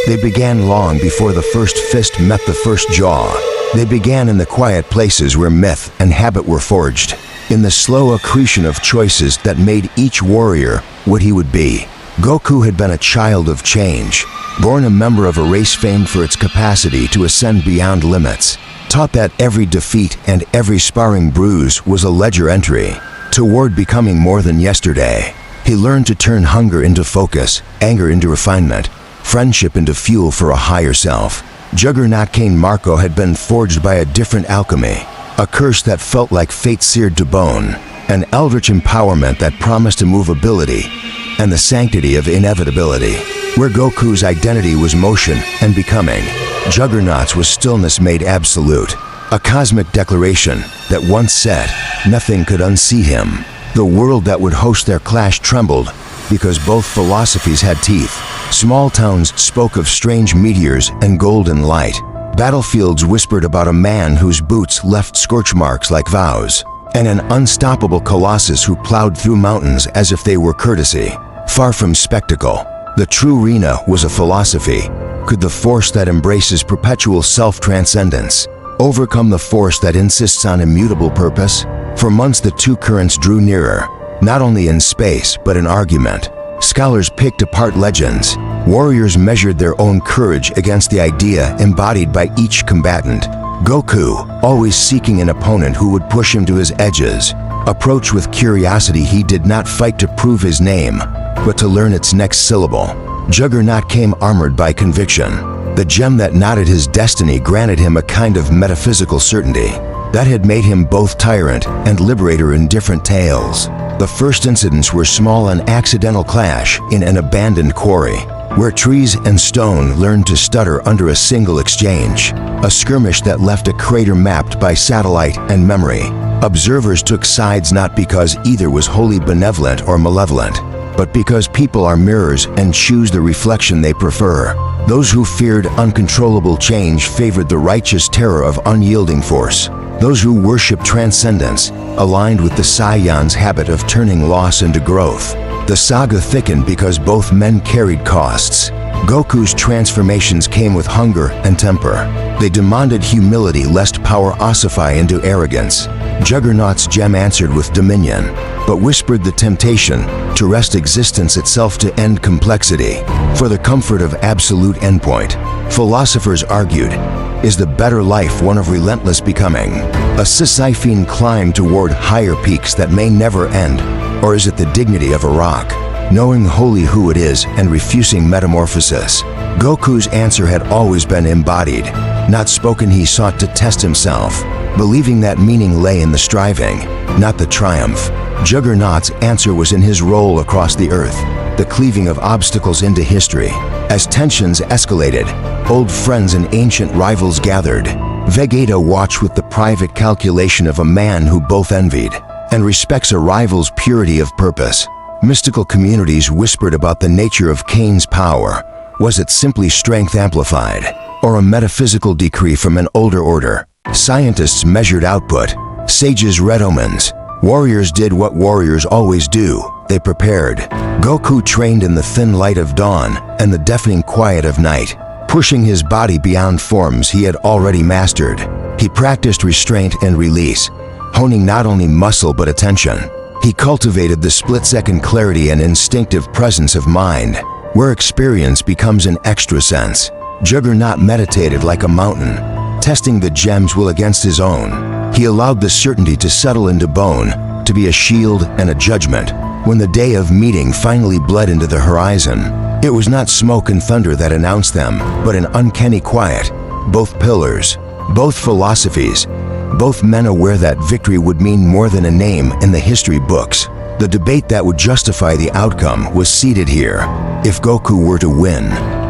They began long before the first fist met the first jaw. They began in the quiet places where myth and habit were forged, in the slow accretion of choices that made each warrior what he would be. Goku had been a child of change, born a member of a race famed for its capacity to ascend beyond limits, taught that every defeat and every sparring bruise was a ledger entry toward becoming more than yesterday. He learned to turn hunger into focus, anger into refinement, friendship into fuel for a higher self. Juggernaut Cain Marco had been forged by a different alchemy, a curse that felt like fate seared to bone, an eldritch empowerment that promised immovability, and the sanctity of inevitability. Where Goku's identity was motion and becoming, Juggernaut's was stillness made absolute, a cosmic declaration that once said, nothing could unsee him. The world that would host their clash trembled because both philosophies had teeth. Small towns spoke of strange meteors and golden light. Battlefields whispered about a man whose boots left scorch marks like vows, and an unstoppable colossus who plowed through mountains as if they were courtesy. Far from spectacle, the true arena was a philosophy. Could the force that embraces perpetual self-transcendence overcome the force that insists on immutable purpose? For months the two currents drew nearer, not only in space but in argument. Scholars picked apart legends. Warriors measured their own courage against the idea embodied by each combatant. Goku, always seeking an opponent who would push him to his edges, approached with curiosity. He did not fight to prove his name, but to learn its next syllable. Juggernaut came armored by conviction. The gem that knotted his destiny granted him a kind of metaphysical certainty that had made him both tyrant and liberator in different tales. The first incidents were small, an accidental clash in an abandoned quarry, where trees and stone learned to stutter under a single exchange, a skirmish that left a crater mapped by satellite and memory. Observers took sides not because either was wholly benevolent or malevolent, but because people are mirrors and choose the reflection they prefer. Those who feared uncontrollable change favored the righteous terror of unyielding force. Those who worshiped transcendence aligned with the Saiyan's habit of turning loss into growth. The saga thickened because both men carried costs. Goku's transformations came with hunger and temper. They demanded humility lest power ossify into arrogance. Juggernaut's gem answered with dominion, but whispered the temptation to wrest existence itself to end complexity. For the comfort of absolute endpoint, philosophers argued, is the better life one of relentless becoming, a Sisyphean climb toward higher peaks that may never end, or is it the dignity of a rock, knowing wholly who it is and refusing metamorphosis? Goku's answer had always been embodied, not spoken. He sought to test himself, believing that meaning lay in the striving, not the triumph. Juggernaut's answer was in his role across the earth, the cleaving of obstacles into history. As tensions escalated, old friends and ancient rivals gathered. Vegeta watched with the private calculation of a man who both envied and respects a rival's purity of purpose. Mystical communities whispered about the nature of Cain's power. Was it simply strength amplified, or a metaphysical decree from an older order? Scientists measured output. Sages read omens. Warriors did what warriors always do. They prepared. Goku trained in the thin light of dawn and the deafening quiet of night, pushing his body beyond forms he had already mastered. He practiced restraint and release, honing not only muscle but attention. He cultivated the split-second clarity and instinctive presence of mind, where experience becomes an extra sense. Juggernaut meditated like a mountain, testing the gem's will against his own. He allowed the certainty to settle into bone, to be a shield and a judgment. When the day of meeting finally bled into the horizon, it was not smoke and thunder that announced them, but an uncanny quiet. Both pillars, both philosophies, both men aware that victory would mean more than a name in the history books. The debate that would justify the outcome was seated here. If Goku were to win,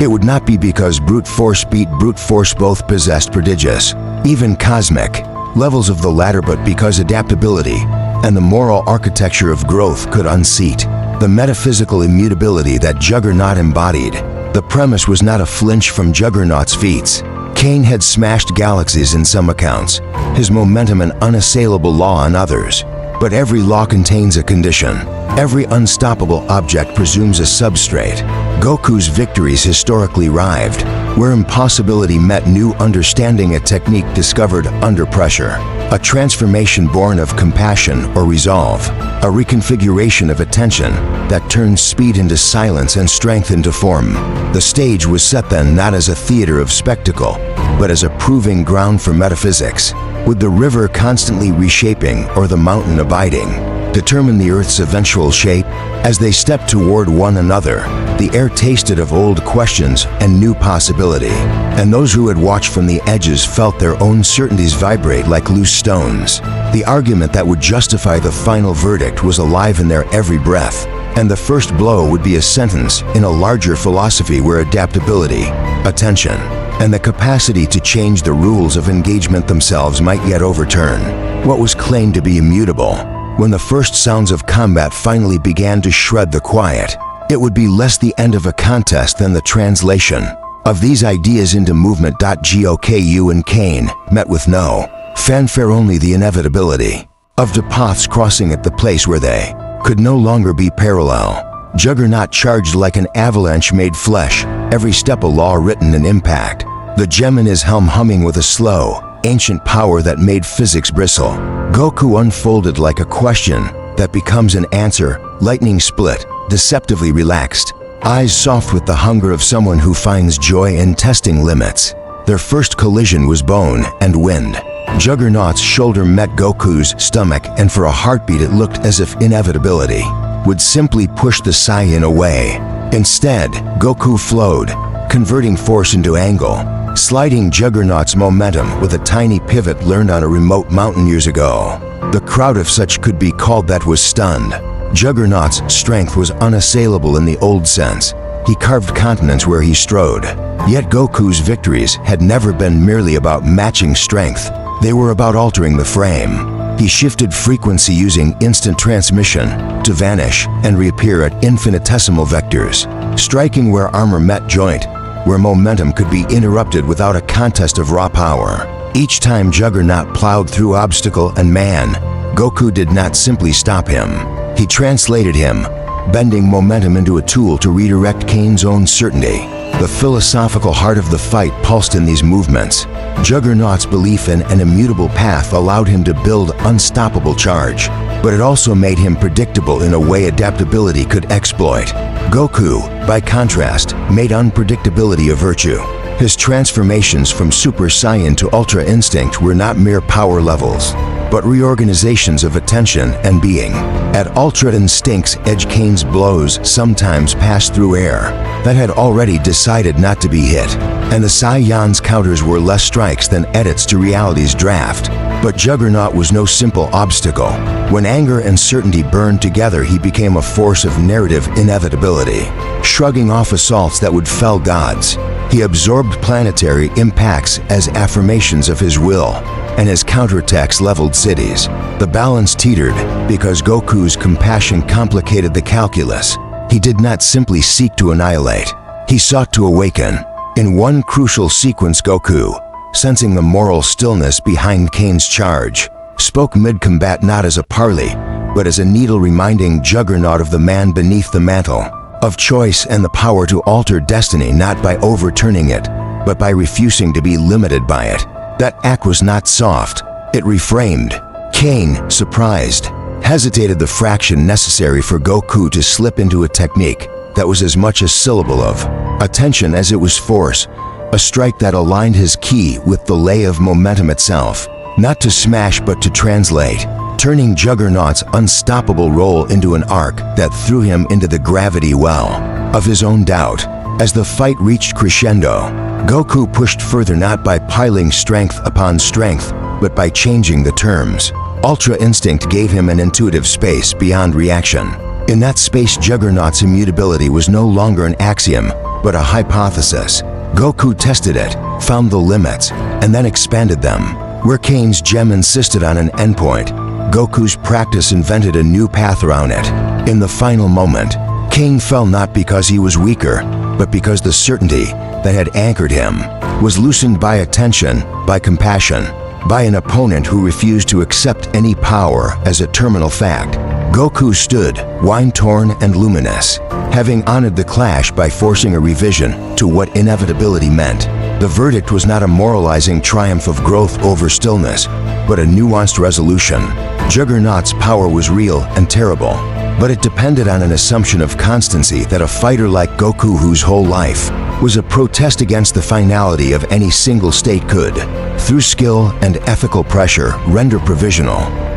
it would not be because brute force beat brute force. Both possessed prodigious, even cosmic, levels of the latter, but because adaptability and the moral architecture of growth could unseat the metaphysical immutability that Juggernaut embodied. The premise was not a flinch from Juggernaut's feats. Cain had smashed galaxies in some accounts, his momentum an unassailable law in others. But every law contains a condition. Every unstoppable object presumes a substrate. Goku's victories historically arrived, where impossibility met new understanding, a technique discovered under pressure, a transformation born of compassion or resolve, a reconfiguration of attention that turned speed into silence and strength into form. The stage was set then not as a theater of spectacle, but as a proving ground for metaphysics, with the river constantly reshaping or the mountain abiding, determine the earth's eventual shape. As they stepped toward one another, the air tasted of old questions and new possibility, and those who had watched from the edges felt their own certainties vibrate like loose stones. The argument that would justify the final verdict was alive in their every breath, and the first blow would be a sentence in a larger philosophy where adaptability, attention, and the capacity to change the rules of engagement themselves might yet overturn what was claimed to be immutable. When the first sounds of combat finally began to shred the quiet, it would be less the end of a contest than the translation of these ideas into movement. Goku and Kane met with no fanfare, only the inevitability of the paths crossing at the place where they could no longer be parallel. Juggernaut charged like an avalanche made flesh, every step a law written in impact, the gem in his helm humming with a slow, ancient power that made physics bristle. Goku unfolded like a question that becomes an answer, lightning split, deceptively relaxed, eyes soft with the hunger of someone who finds joy in testing limits. Their first collision was bone and wind. Juggernaut's shoulder met Goku's stomach, and for a heartbeat it looked as if inevitability would simply push the Saiyan away. Instead, Goku flowed, converting force into angle, sliding Juggernaut's momentum with a tiny pivot learned on a remote mountain years ago. The crowd, if such could be called, that was stunned. Juggernaut's strength was unassailable in the old sense. He carved continents where he strode. Yet Goku's victories had never been merely about matching strength. They were about altering the frame. He shifted frequency using instant transmission to vanish and reappear at infinitesimal vectors, striking where armor met joint, where momentum could be interrupted without a contest of raw power. Each time Juggernaut plowed through obstacle and man, Goku did not simply stop him. He translated him, bending momentum into a tool to redirect Kane's own certainty. The philosophical heart of the fight pulsed in these movements. Juggernaut's belief in an immutable path allowed him to build unstoppable charge, but it also made him predictable in a way adaptability could exploit. Goku, by contrast, made unpredictability a virtue. His transformations from Super Saiyan to Ultra Instinct were not mere power levels, but reorganizations of attention and being. At Ultra Instinct's edge, Kane's blows sometimes passed through air that had already decided not to be hit, and the Saiyan's counters were less strikes than edits to reality's draft. But Juggernaut was no simple obstacle. When anger and certainty burned together, he became a force of narrative inevitability, shrugging off assaults that would fell gods. He absorbed planetary impacts as affirmations of his will, and his counterattacks leveled cities. The balance teetered because Goku's compassion complicated the calculus. He did not simply seek to annihilate. He sought to awaken. In one crucial sequence, Goku, sensing the moral stillness behind Kane's charge, spoke mid-combat not as a parley, but as a needle reminding Juggernaut of the man beneath the mantle, of choice and the power to alter destiny not by overturning it, but by refusing to be limited by it. That act was not soft, it reframed. Kane, surprised, hesitated the fraction necessary for Goku to slip into a technique that was as much a syllable of attention as it was force, a strike that aligned his ki with the lay of momentum itself, not to smash but to translate, turning Juggernaut's unstoppable roll into an arc that threw him into the gravity well of his own doubt. As the fight reached crescendo, Goku pushed further not by piling strength upon strength, but by changing the terms. Ultra Instinct gave him an intuitive space beyond reaction. In that space, Juggernaut's immutability was no longer an axiom, but a hypothesis. Goku tested it, found the limits, and then expanded them. Where Kane's gem insisted on an endpoint, Goku's practice invented a new path around it. In the final moment, Kane fell not because he was weaker, but because the certainty that had anchored him was loosened by attention, by compassion, by an opponent who refused to accept any power as a terminal fact. Goku stood, wine-torn and luminous, having honored the clash by forcing a revision to what inevitability meant. The verdict was not a moralizing triumph of growth over stillness, but a nuanced resolution. Juggernaut's power was real and terrible, but it depended on an assumption of constancy that a fighter like Goku, whose whole life was a protest against the finality of any single state, could, through skill and ethical pressure, render provisional.